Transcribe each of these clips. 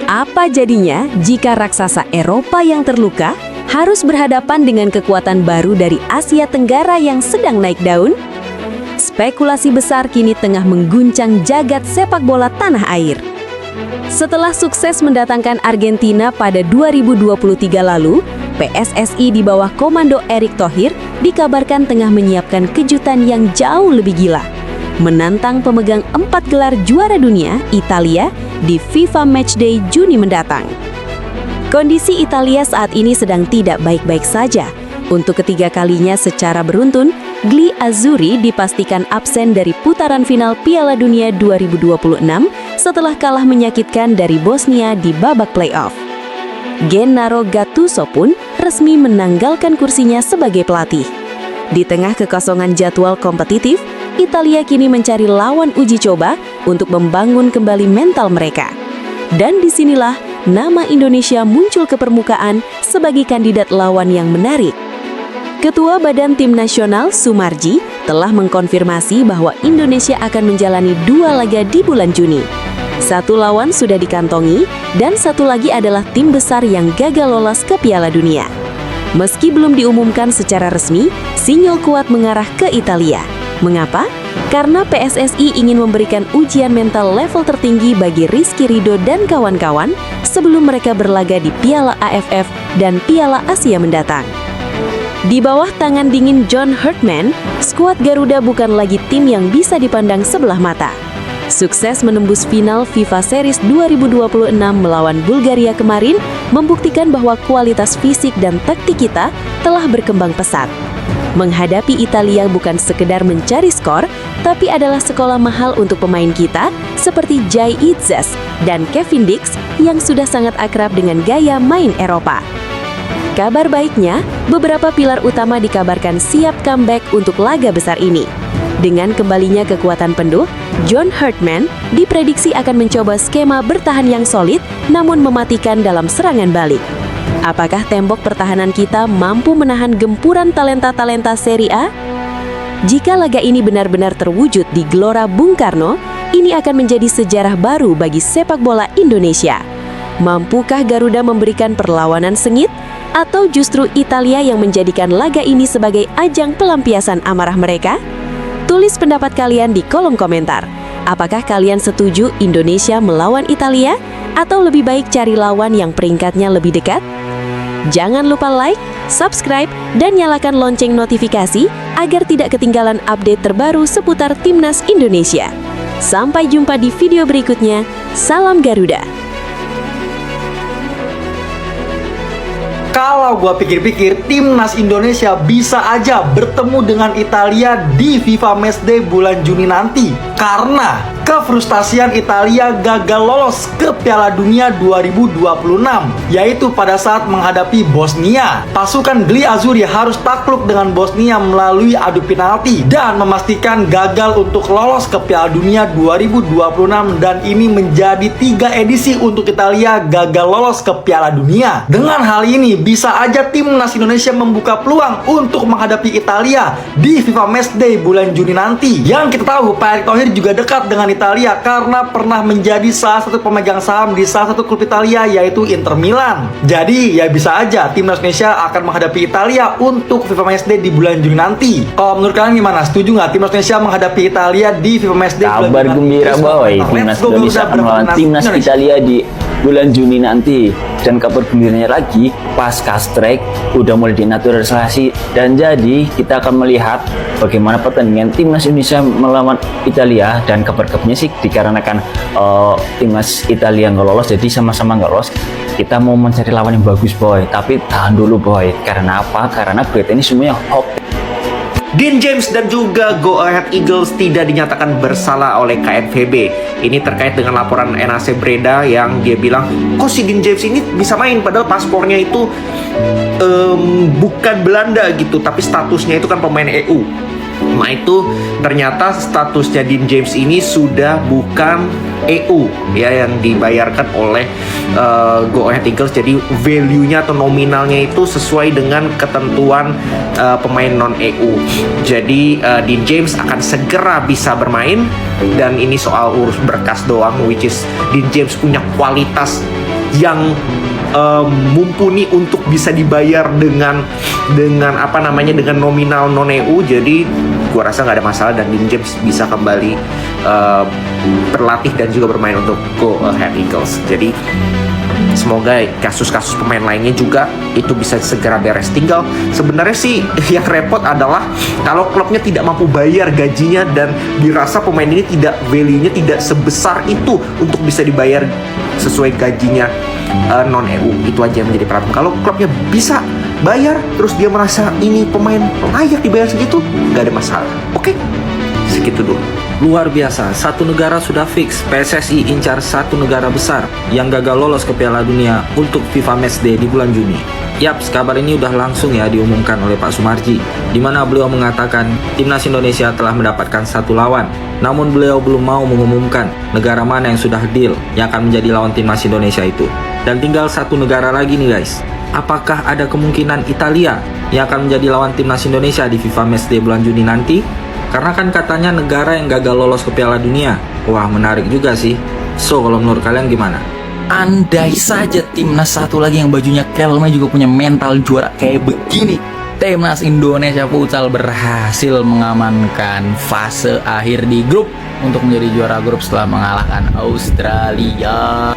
Apa jadinya jika raksasa Eropa yang terluka harus berhadapan dengan kekuatan baru dari Asia Tenggara yang sedang naik daun? Spekulasi besar kini tengah mengguncang jagat sepak bola tanah air. Setelah sukses mendatangkan Argentina pada 2023 lalu, PSSI di bawah komando Erick Thohir dikabarkan tengah menyiapkan kejutan yang jauh lebih gila, menantang pemegang 4 gelar juara dunia, Italia, di FIFA Matchday Juni mendatang. Kondisi Italia saat ini sedang tidak baik-baik saja. Untuk ketiga kalinya secara beruntun, Gli Azzurri dipastikan absen dari putaran final Piala Dunia 2026 setelah kalah menyakitkan dari Bosnia di babak playoff. Gennaro Gattuso pun resmi menanggalkan kursinya sebagai pelatih. Di tengah kekosongan jadwal kompetitif, Italia kini mencari lawan uji coba untuk membangun kembali mental mereka. Dan disinilah nama Indonesia muncul ke permukaan sebagai kandidat lawan yang menarik. Ketua Badan Tim Nasional Sumarji telah mengkonfirmasi bahwa Indonesia akan menjalani 2 laga di bulan Juni. 1 lawan sudah dikantongi dan 1 lagi adalah tim besar yang gagal lolos ke Piala Dunia. Meski belum diumumkan secara resmi, sinyal kuat mengarah ke Italia. Mengapa? Karena PSSI ingin memberikan ujian mental level tertinggi bagi Rizky Ridho dan kawan-kawan sebelum mereka berlaga di Piala AFF dan Piala Asia mendatang. Di bawah tangan dingin John Herdman, skuad Garuda bukan lagi tim yang bisa dipandang sebelah mata. Sukses menembus final FIFA Series 2026 melawan Bulgaria kemarin membuktikan bahwa kualitas fisik dan taktik kita telah berkembang pesat. Menghadapi Italia bukan sekedar mencari skor, tapi adalah sekolah mahal untuk pemain kita seperti Jai Itzes dan Kevin Dix yang sudah sangat akrab dengan gaya main Eropa. Kabar baiknya, beberapa pilar utama dikabarkan siap comeback untuk laga besar ini. Dengan kembalinya kekuatan penuh, John Herdman diprediksi akan mencoba skema bertahan yang solid namun mematikan dalam serangan balik. Apakah tembok pertahanan kita mampu menahan gempuran talenta-talenta Serie A? Jika laga ini benar-benar terwujud di Gelora Bung Karno, ini akan menjadi sejarah baru bagi sepak bola Indonesia. Mampukah Garuda memberikan perlawanan sengit? Atau justru Italia yang menjadikan laga ini sebagai ajang pelampiasan amarah mereka? Tulis pendapat kalian di kolom komentar. Apakah kalian setuju Indonesia melawan Italia? Atau lebih baik cari lawan yang peringkatnya lebih dekat? Jangan lupa like, subscribe, dan nyalakan lonceng notifikasi agar tidak ketinggalan update terbaru seputar Timnas Indonesia. Sampai jumpa di video berikutnya. Salam Garuda! Kalau gua pikir-pikir, Timnas Indonesia bisa aja bertemu dengan Italia di FIFA Matchday bulan Juni nanti. Karena kefrustasian Italia gagal lolos ke Piala Dunia 2026, yaitu pada saat menghadapi Bosnia. Pasukan Gli Azzurri harus takluk dengan Bosnia melalui adu penalti dan memastikan gagal untuk lolos ke Piala Dunia 2026, dan ini menjadi 3 edisi untuk Italia gagal lolos ke Piala Dunia. Dengan hal ini, bisa aja Timnas Indonesia membuka peluang untuk menghadapi Italia di FIFA Matchday bulan Juni nanti. Yang kita tahu, Pak Erick Thohir juga dekat dengan Italia karena pernah menjadi salah satu pemegang saham di salah satu klub Italia, yaitu Inter Milan. Jadi ya bisa aja Timnas Indonesia akan menghadapi Italia untuk FIFA Matchday di bulan Juni nanti. Kalau menurut kalian gimana? Setuju nggak Timnas Indonesia menghadapi Italia di FIFA Matchday bulan Juni nanti? Kabar gembira boy, Timnas Indonesia akan melawan Timnas Italia di bulan Juni nanti. Dan kabar gembiranya lagi, pasca strike udah mulai dinaturalisasi, dan jadi kita akan melihat bagaimana pertandingan Timnas Indonesia melawan Italia. Dan kabar gembiranya sih dikarenakan Timnas Italia nggak lolos, jadi sama-sama nggak lolos, kita mau mencari lawan yang bagus boy. Tapi tahan dulu boy, karena apa? Karena berita ini semuanya hoax. Dean James dan juga Go Ahead Eagles tidak dinyatakan bersalah oleh KNVB. Ini terkait dengan laporan NAC Breda yang dia bilang, kok si Dean James ini bisa main padahal paspornya itu bukan Belanda gitu, tapi statusnya itu kan pemain EU. Nah itu ternyata statusnya Dean James ini sudah bukan EU ya, yang dibayarkan oleh Go Ahead Eagles. Jadi value-nya atau nominalnya itu sesuai dengan ketentuan pemain non EU. Jadi Dean James akan segera bisa bermain, dan ini soal urus berkas doang, which is Dean James punya kualitas yang mumpuni untuk bisa dibayar dengan nominal non EU. Jadi gua rasa nggak ada masalah dan Dean James bisa kembali berlatih dan juga bermain untuk Go Ahead Eagles. Jadi semoga kasus-kasus pemain lainnya juga itu bisa segera beres. Tinggal sebenarnya sih yang repot adalah kalau klubnya tidak mampu bayar gajinya dan dirasa pemain ini value-nya tidak sebesar itu untuk bisa dibayar sesuai gajinya non EU. Itu aja yang menjadi problem. Kalau klubnya bisa bayar terus dia merasa ini pemain layak dibayar segitu, nggak ada masalah. Oke, segitu dulu. Luar biasa, satu negara sudah fix. PSSI incar satu negara besar yang gagal lolos ke Piala Dunia untuk FIFA Matchday di bulan Juni. Yaps, kabar ini udah langsung ya diumumkan oleh Pak Sumarji, di mana beliau mengatakan timnas Indonesia telah mendapatkan satu lawan. Namun beliau belum mau mengumumkan negara mana yang sudah deal yang akan menjadi lawan timnas Indonesia itu. Dan tinggal satu negara lagi nih guys. Apakah ada kemungkinan Italia yang akan menjadi lawan timnas Indonesia di FIFA Matchday bulan Juni nanti? Karena kan katanya negara yang gagal lolos ke Piala Dunia. Wah, menarik juga sih. So, kalau menurut kalian gimana? Andai saja timnas satu lagi yang bajunya kelme juga punya mental juara kayak begini. Timnas Indonesia Futsal berhasil mengamankan fase akhir di grup untuk menjadi juara grup setelah mengalahkan Australia.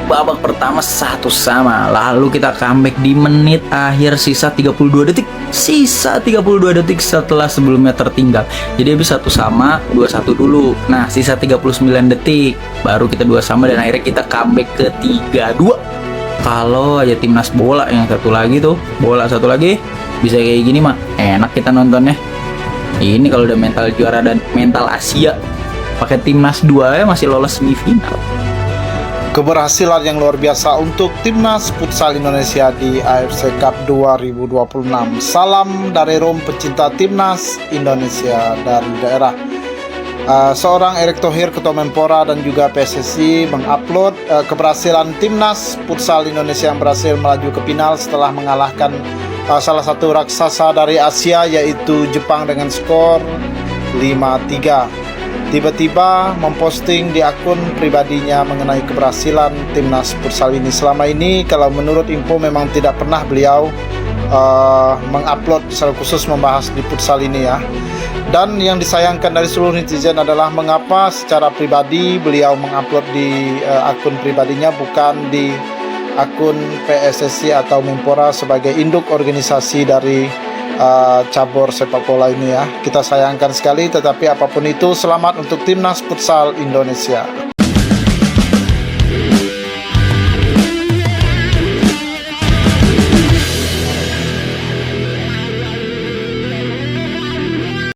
Babak pertama 1-1, lalu kita comeback di menit akhir sisa 32 detik. Sisa 32 detik setelah sebelumnya tertinggal. Jadi habis 1-1, 2-1 dulu. Nah, sisa 39 detik baru kita 2-2 dan akhirnya kita comeback ke 3-2. Kalau aja timnas bola yang satu lagi tuh, bola satu lagi bisa kayak gini mah enak kita nontonnya. Ini kalau udah mental juara dan mental Asia, pakai timnas 2 ya masih lolos semifinal. Keberhasilan yang luar biasa untuk Timnas Futsal Indonesia di AFC Cup 2026. Salam dari Rom pecinta Timnas Indonesia dari daerah. Seorang Erick Thohir, Ketua Menpora dan juga PSSI mengupload keberhasilan Timnas Futsal Indonesia yang berhasil melaju ke final setelah mengalahkan salah satu raksasa dari Asia yaitu Jepang dengan skor 5-3. Tiba-tiba memposting di akun pribadinya mengenai keberhasilan Timnas Futsal ini. Selama ini kalau menurut info memang tidak pernah beliau mengupload secara khusus membahas di futsal ini ya. Dan yang disayangkan dari seluruh netizen adalah mengapa secara pribadi beliau mengupload di akun pribadinya bukan di akun PSSI atau Menpora sebagai induk organisasi dari cabur sepak bola ini ya. Kita sayangkan sekali, tetapi apapun itu selamat untuk Timnas Futsal Indonesia.